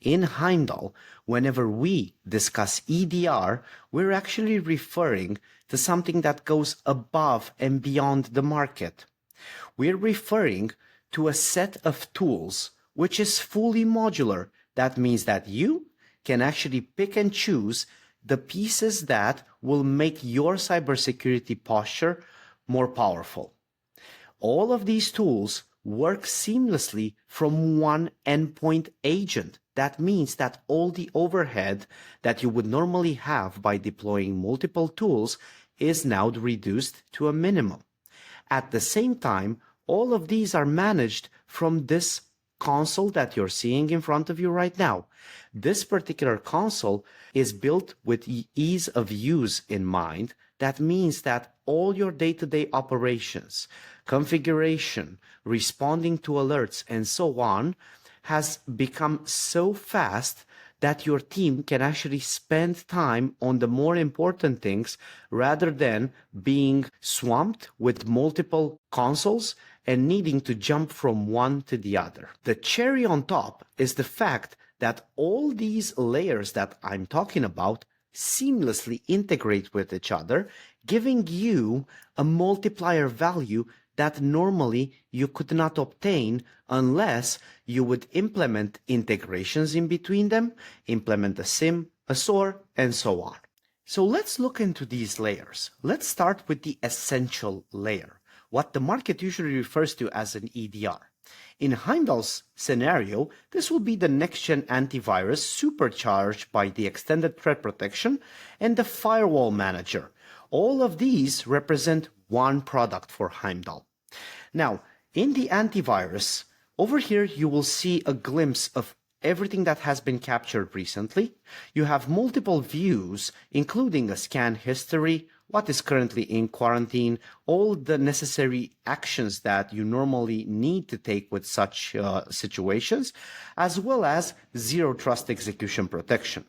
in Heimdal, whenever we discuss EDR, we're actually referring to something that goes above and beyond the market. We're referring to a set of tools which is fully modular. That means that you can actually pick and choose the pieces that will make your cybersecurity posture more powerful. All of these tools work seamlessly from one endpoint agent. That means that all the overhead that you would normally have by deploying multiple tools is now reduced to a minimum. At the same time, all of these are managed from this console that you're seeing in front of you right now. This particular console is built with ease of use in mind. That means that all your day-to-day operations, configuration, responding to alerts, and so on, has become so fast that your team can actually spend time on the more important things rather than being swamped with multiple consoles and needing to jump from one to the other. The cherry on top is the fact that all these layers that I'm talking about seamlessly integrate with each other, giving you a multiplier value that normally you could not obtain unless you would implement integrations in between them, implement a SIM, a SOAR, and so on. So let's look into these layers. Let's start with the essential layer, what the market usually refers to as an EDR. In Heimdal's scenario, this will be the next-gen antivirus supercharged by the extended threat protection and the firewall manager. All of these represent one product for Heimdal. Now, in the antivirus, over here you will see a glimpse of everything that has been captured recently. You have multiple views, including a scan history, what is currently in quarantine, all the necessary actions that you normally need to take with such situations, as well as zero trust execution protection.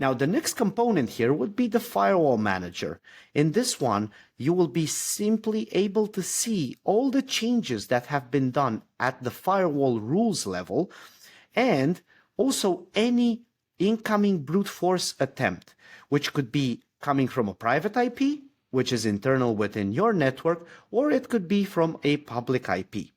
Now, the next component here would be the firewall manager. In this one, you will be simply able to see all the changes that have been done at the firewall rules level, and also any incoming brute force attempt, which could be coming from a private IP, which is internal within your network, or it could be from a public IP.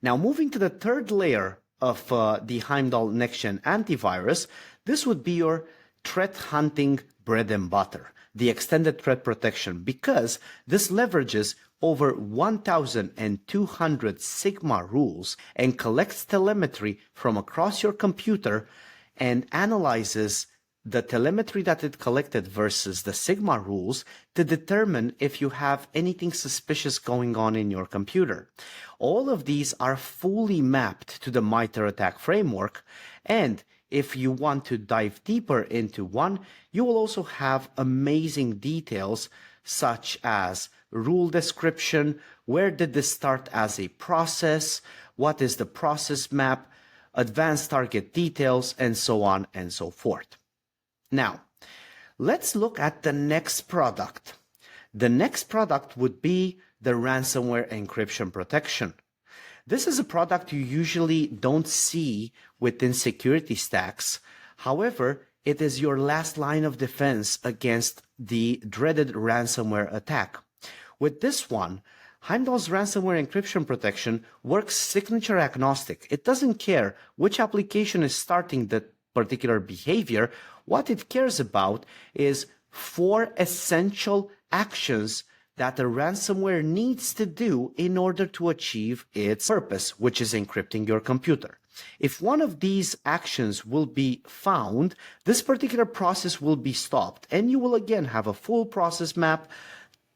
Now, moving to the third layer of the Heimdal next-gen antivirus, this would be your threat hunting bread and butter, the extended threat protection, because this leverages over 1,200 Sigma rules and collects telemetry from across your computer and analyzes the telemetry that it collected versus the Sigma rules to determine if you have anything suspicious going on in your computer. All of these are fully mapped to the MITRE ATT&CK framework, and if you want to dive deeper into one, you will also have amazing details such as rule description, where did this start as a process, what is the process map, advanced target details, and so on and so forth. Now, let's look at the next product. The next product would be the ransomware encryption protection. This is a product you usually don't see within security stacks. However, it is your last line of defense against the dreaded ransomware attack. With this one, Heimdal's ransomware encryption protection works signature agnostic. It doesn't care which application is starting the particular behavior. What it cares about is 4 essential actions that the ransomware needs to do in order to achieve its purpose, which is encrypting your computer. If one of these actions will be found, this particular process will be stopped, and you will again have a full process map,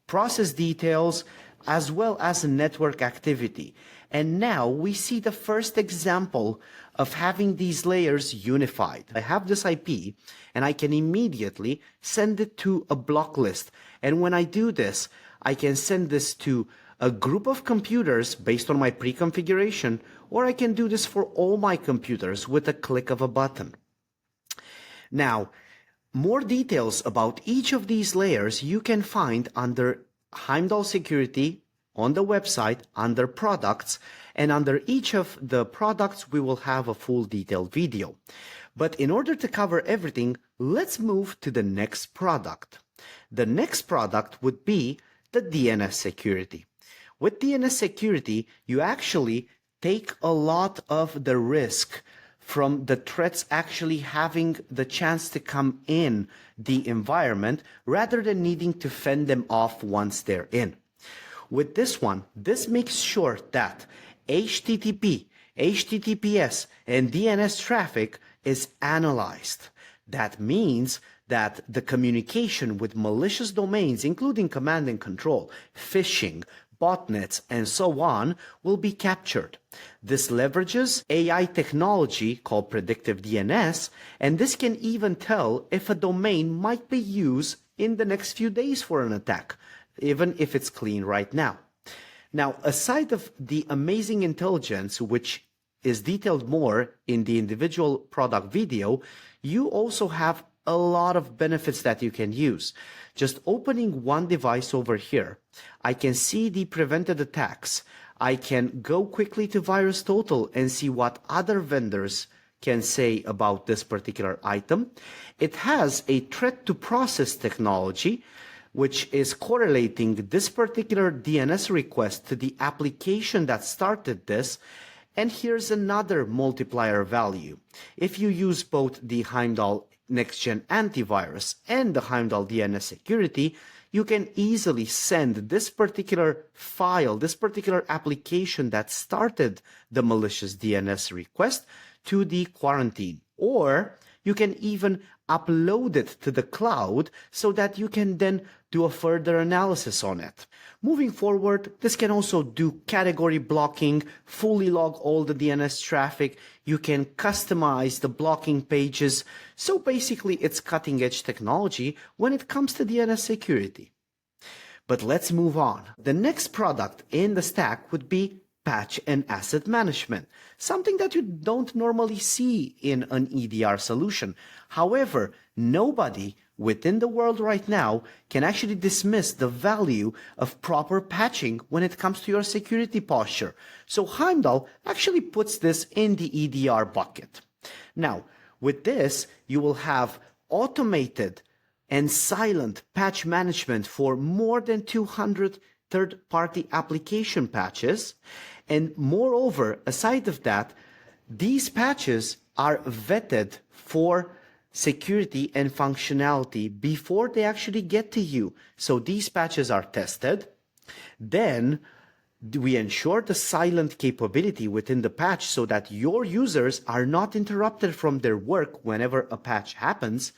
process details, as well as a network activity. And now we see the first example of having these layers unified. I have this IP, and I can immediately send it to a block list. And when I do this, I can send this to a group of computers based on my pre-configuration, or I can do this for all my computers with a click of a button. Now, more details about each of these layers you can find under Heimdal Security on the website under products, and under each of the products we will have a full detailed video. But in order to cover everything, let's move to the next product. The next product would be the DNS Security. With DNS Security, you actually take a lot of the risk from the threats actually having the chance to come in the environment rather than needing to fend them off once they're in. With this one, this makes sure that HTTP, HTTPS, and DNS traffic is analyzed. That means that the communication with malicious domains, including command and control, phishing, botnets, and so on, will be captured. This leverages AI technology called predictive DNS, and this can even tell if a domain might be used in the next few days for an attack, even if it's clean right now. Now, aside of the amazing intelligence, which is detailed more in the individual product video, you also have a lot of benefits that you can use. Just opening one device over here, I can see the prevented attacks. I can go quickly to VirusTotal and see what other vendors can say about this particular item. It has a threat to process technology, which is correlating this particular DNS request to the application that started this. And here's another multiplier value. If you use both the Heimdal Next-Gen Antivirus and the Heimdal DNS Security, you can easily send this particular file, this particular application that started the malicious DNS request to the quarantine. Or you can even upload it to the cloud so that you can then do a further analysis on it. Moving forward, this can also do category blocking, fully log all the DNS traffic. You can customize the blocking pages. So basically, it's cutting-edge technology when it comes to DNS security. But let's move on. The next product in the stack would be patch and asset management, something that you don't normally see in an EDR solution. However, nobody within the world right now can actually dismiss the value of proper patching when it comes to your security posture. So Heimdal actually puts this in the EDR bucket. Now, with this, you will have automated and silent patch management for more than 200 third-party application patches. And moreover, aside of that, these patches are vetted for security and functionality before they actually get to you. So these patches are tested. Then we ensure the silent capability within the patch so that your users are not interrupted from their work whenever a patch happens.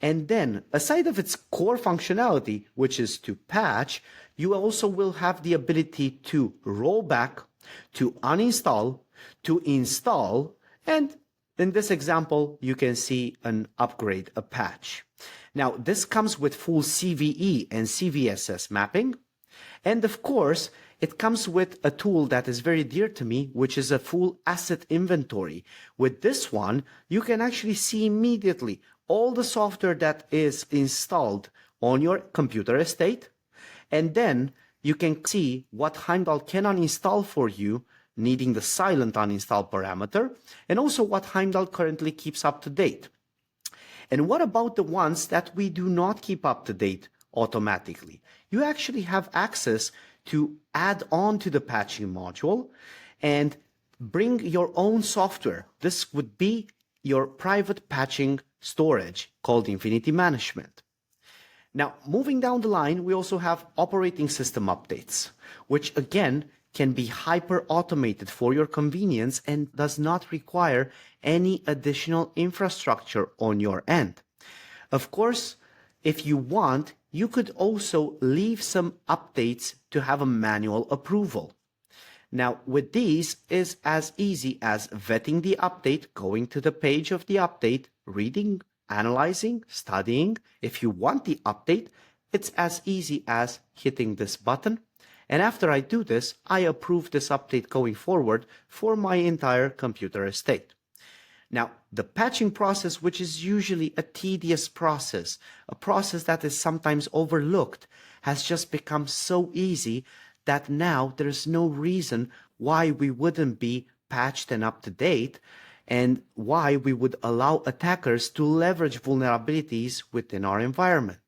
And then, aside of its core functionality, which is to patch, you also will have the ability to roll back, to uninstall, to install, and in this example, you can see an upgrade, a patch. Now, this comes with full CVE and CVSS mapping. And of course, it comes with a tool that is very dear to me, which is a full asset inventory. With this one, you can actually see immediately all the software that is installed on your computer estate. And then you can see what Heimdal can uninstall for you, needing the silent uninstall parameter, and also what Heimdal currently keeps up to date. And what about the ones that we do not keep up to date automatically? You actually have access to add on to the patching module and bring your own software. This would be your private patching storage called Infinity Management. Now, moving down the line, we also have operating system updates, which again can be hyper automated for your convenience and does not require any additional infrastructure on your end. Of course, if you want, you could also leave some updates to have a manual approval. Now, with these is as easy as vetting the update, going to the page of the update, reading, analyzing, studying. If you want the update, it's as easy as hitting this button. And after I do this, I approve this update going forward for my entire computer estate. Now, the patching process, which is usually a tedious process, a process that is sometimes overlooked, has just become so easy that now there's no reason why we wouldn't be patched and up to date, and why we would allow attackers to leverage vulnerabilities within our environment.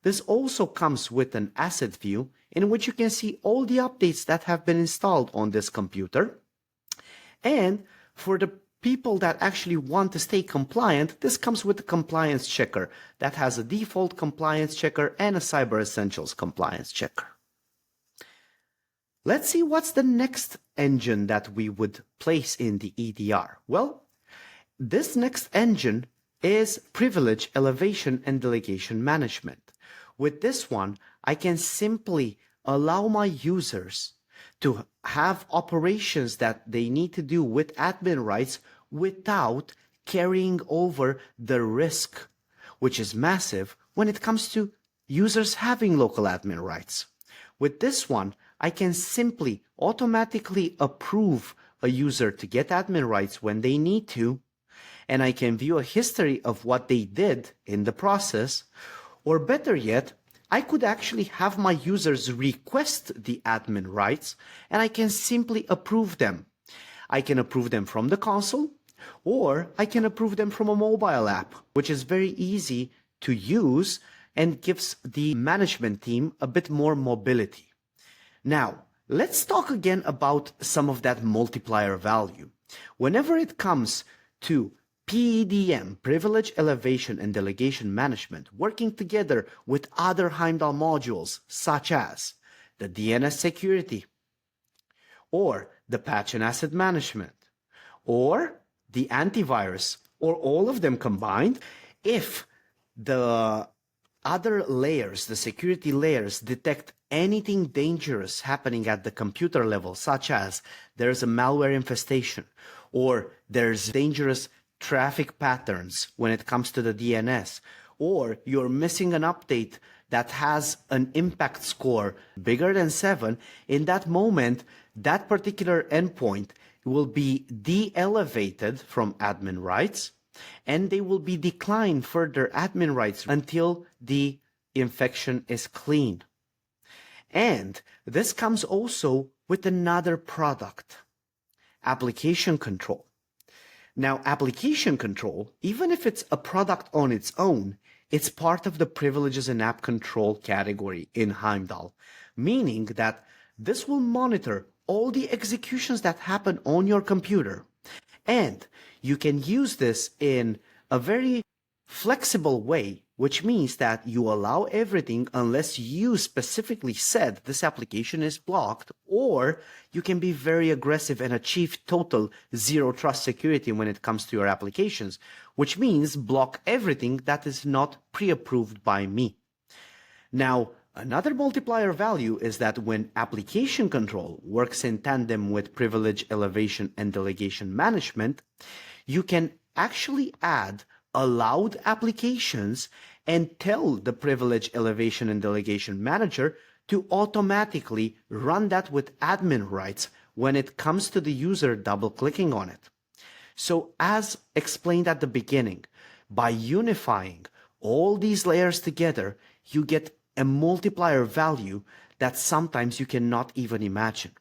This also comes with an asset view in which you can see all the updates that have been installed on this computer. And for the people that actually want to stay compliant, this comes with a compliance checker that has a default compliance checker and a Cyber Essentials compliance checker. Let's see what's the next engine that we would place in the EDR. Well, this next engine is Privilege Elevation and Delegation Management. With this one, I can simply allow my users to have operations that they need to do with admin rights without carrying over the risk, which is massive when it comes to users having local admin rights. With this one, I can simply automatically approve a user to get admin rights when they need to, and I can view a history of what they did in the process, or better yet, I could actually have my users request the admin rights, and I can simply approve them. I can approve them from the console, or I can approve them from a mobile app, which is very easy to use and gives the management team a bit more mobility. Now, let's talk again about some of that multiplier value. Whenever it comes to PEDM, Privilege Elevation and Delegation Management, working together with other Heimdal modules such as the DNS Security, or the Patch and Asset Management, or the Antivirus, or all of them combined, if the other layers, the security layers, detect anything dangerous happening at the computer level, such as there's a malware infestation, or there's dangerous traffic patterns when it comes to the DNS, or you're missing an update that has an impact score bigger than 7, in that moment, that particular endpoint will be de-elevated from admin rights, and they will be declined further admin rights until the infection is clean. And this comes also with another product, application control. Now, application control, even if it's a product on its own, it's part of the privileges and app control category in Heimdal, meaning that this will monitor all the executions that happen on your computer. And you can use this in a very flexible way, which means that you allow everything unless you specifically said this application is blocked, or you can be very aggressive and achieve total zero trust security when it comes to your applications, which means block everything that is not pre-approved by me. Now, another multiplier value is that when application control works in tandem with privilege elevation and delegation management, you can actually add allowed applications and tell the privilege elevation and delegation manager to automatically run that with admin rights when it comes to the user double-clicking on it. So as explained at the beginning, by unifying all these layers together, you get a multiplier value that sometimes you cannot even imagine.